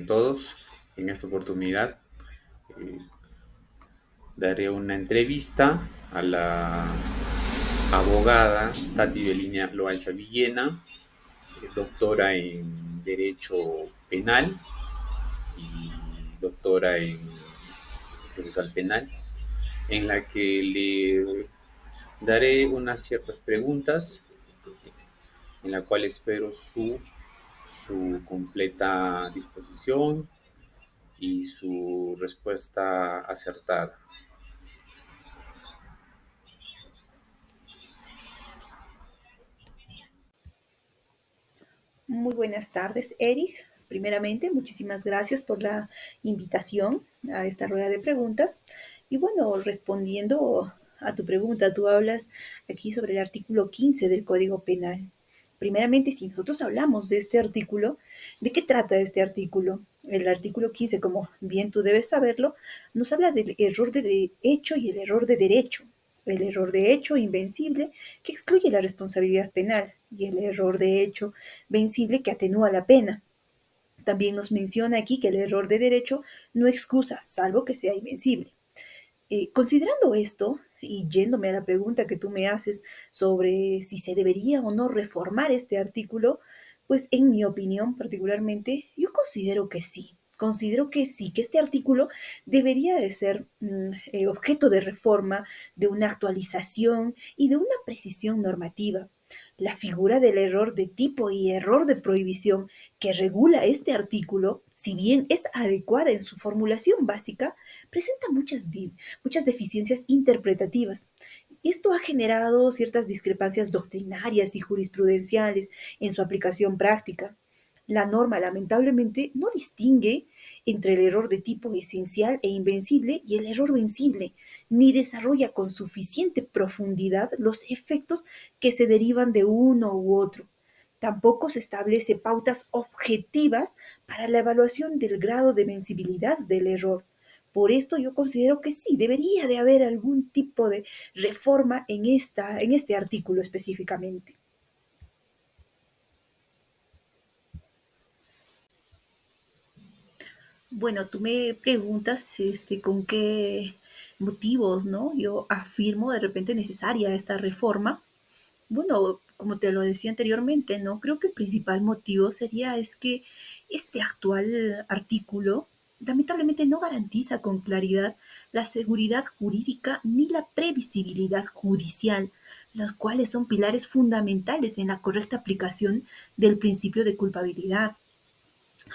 con todos. En esta oportunidad eh, daré una entrevista a la abogada Tati Beliña Loaiza Villena, doctora en Derecho Penal y doctora en Procesal Penal, en la que le daré unas ciertas preguntas, en la cual espero su completa disposición y su respuesta acertada. Muy buenas tardes, Eric. Primeramente, muchísimas gracias por la invitación a esta rueda de preguntas. Y bueno, respondiendo a tu pregunta, tú hablas aquí sobre el artículo 15 del Código Penal. Primeramente, si nosotros hablamos de este artículo, ¿de qué trata este artículo? El artículo 15, como bien tú debes saberlo, nos habla del error de hecho y el error de derecho. El error de hecho invencible que excluye la responsabilidad penal y el error de hecho vencible que atenúa la pena. También nos menciona aquí que el error de derecho no excusa, salvo que sea invencible. Considerando esto, y yéndome a la pregunta que tú me haces sobre si se debería o no reformar este artículo, pues en mi opinión particularmente, yo considero que sí. Considero que sí, que este artículo debería de ser objeto de reforma, de una actualización y de una precisión normativa. La figura del error de tipo y error de prohibición que regula este artículo, si bien es adecuada en su formulación básica, presenta muchas deficiencias interpretativas. Esto ha generado ciertas discrepancias doctrinarias y jurisprudenciales en su aplicación práctica. La norma, lamentablemente, no distingue entre el error de tipo esencial e invencible y el error vencible, ni desarrolla con suficiente profundidad los efectos que se derivan de uno u otro. Tampoco se establece pautas objetivas para la evaluación del grado de vencibilidad del error. Por esto yo considero que sí, debería de haber algún tipo de reforma en este artículo específicamente. Bueno, tú me preguntas con qué motivos, ¿no? Yo afirmo de repente necesaria esta reforma. Bueno, como te lo decía anteriormente, ¿no? Creo que el principal motivo sería es que este actual artículo lamentablemente no garantiza con claridad la seguridad jurídica ni la previsibilidad judicial, los cuales son pilares fundamentales en la correcta aplicación del principio de culpabilidad.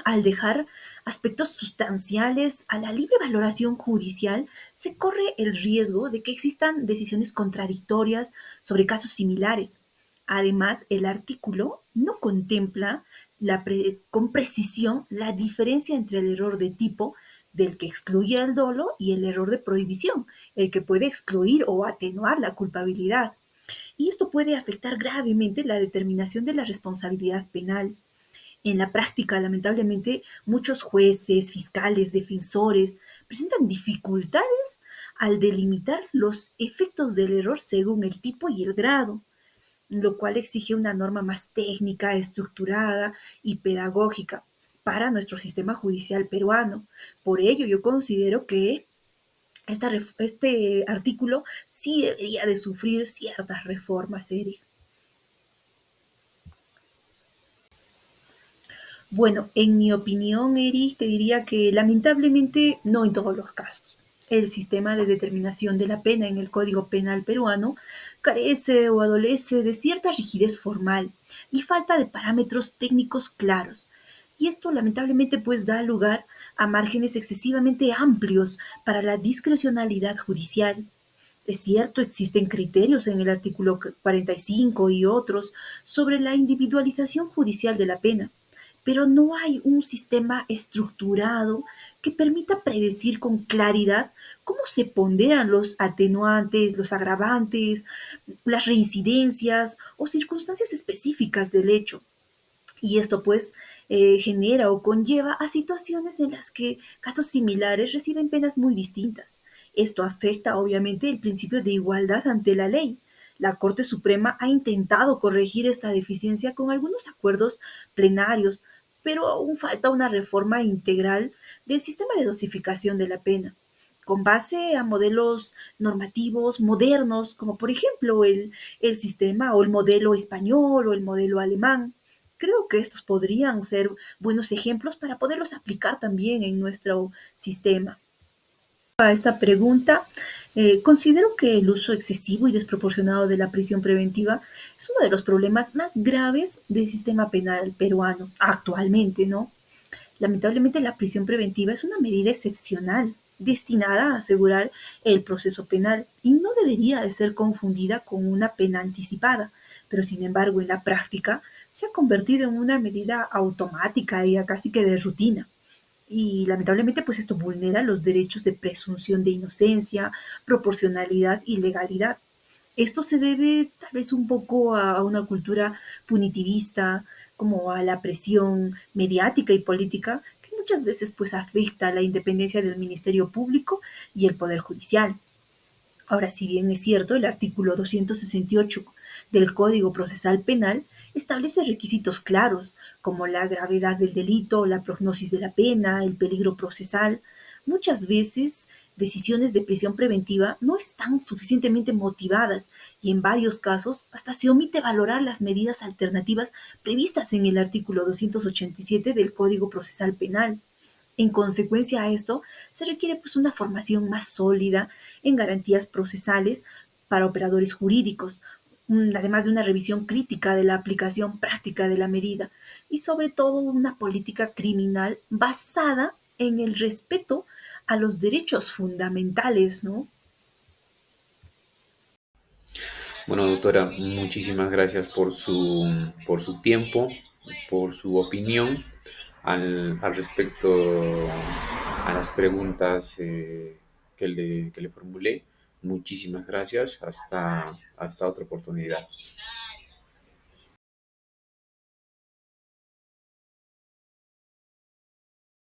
Al dejar aspectos sustanciales a la libre valoración judicial, se corre el riesgo de que existan decisiones contradictorias sobre casos similares. Además, el artículo no contempla con precisión la diferencia entre el error de tipo del que excluye el dolo y el error de prohibición, el que puede excluir o atenuar la culpabilidad. Y esto puede afectar gravemente la determinación de la responsabilidad penal. En la práctica, lamentablemente, muchos jueces, fiscales, defensores presentan dificultades al delimitar los efectos del error según el tipo y el grado, lo cual exige una norma más técnica, estructurada y pedagógica para nuestro sistema judicial peruano. Por ello, yo considero que este artículo sí debería de sufrir ciertas reformas, Eric. Bueno, en mi opinión, Eric, te diría que lamentablemente no en todos los casos. El sistema de determinación de la pena en el Código Penal peruano carece o adolece de cierta rigidez formal y falta de parámetros técnicos claros. Y esto lamentablemente pues da lugar a márgenes excesivamente amplios para la discrecionalidad judicial. Es cierto, existen criterios en el artículo 45 y otros sobre la individualización judicial de la pena, pero no hay un sistema estructurado que permita predecir con claridad cómo se ponderan los atenuantes, los agravantes, las reincidencias o circunstancias específicas del hecho. Y esto pues genera o conlleva a situaciones en las que casos similares reciben penas muy distintas. Esto afecta obviamente el principio de igualdad ante la ley. La Corte Suprema ha intentado corregir esta deficiencia con algunos acuerdos plenarios, pero aún falta una reforma integral del sistema de dosificación de la pena, con base a modelos normativos modernos, como por ejemplo el sistema o el modelo español o el modelo alemán. Creo que estos podrían ser buenos ejemplos para poderlos aplicar también en nuestro sistema. A esta pregunta, considero que el uso excesivo y desproporcionado de la prisión preventiva es uno de los problemas más graves del sistema penal peruano actualmente, ¿no? Lamentablemente, la prisión preventiva es una medida excepcional destinada a asegurar el proceso penal y no debería de ser confundida con una pena anticipada, pero sin embargo en la práctica se ha convertido en una medida automática y ya casi que de rutina. Y lamentablemente, pues esto vulnera los derechos de presunción de inocencia, proporcionalidad y legalidad. Esto se debe tal vez un poco a una cultura punitivista, como a la presión mediática y política, que muchas veces pues afecta la independencia del Ministerio Público y el Poder Judicial. Ahora, si bien es cierto, el artículo 268 del Código Procesal Penal establece requisitos claros, como la gravedad del delito, la prognosis de la pena, el peligro procesal. Muchas veces decisiones de prisión preventiva no están suficientemente motivadas y en varios casos hasta se omite valorar las medidas alternativas previstas en el artículo 287 del Código Procesal Penal. En consecuencia a esto, se requiere pues una formación más sólida en garantías procesales para operadores jurídicos, además de una revisión crítica de la aplicación práctica de la medida y sobre todo una política criminal basada en el respeto a los derechos fundamentales, ¿no? Bueno, doctora, muchísimas gracias por su tiempo, por su opinión al respecto a las preguntas que le formulé. Muchísimas gracias. Hasta otra oportunidad.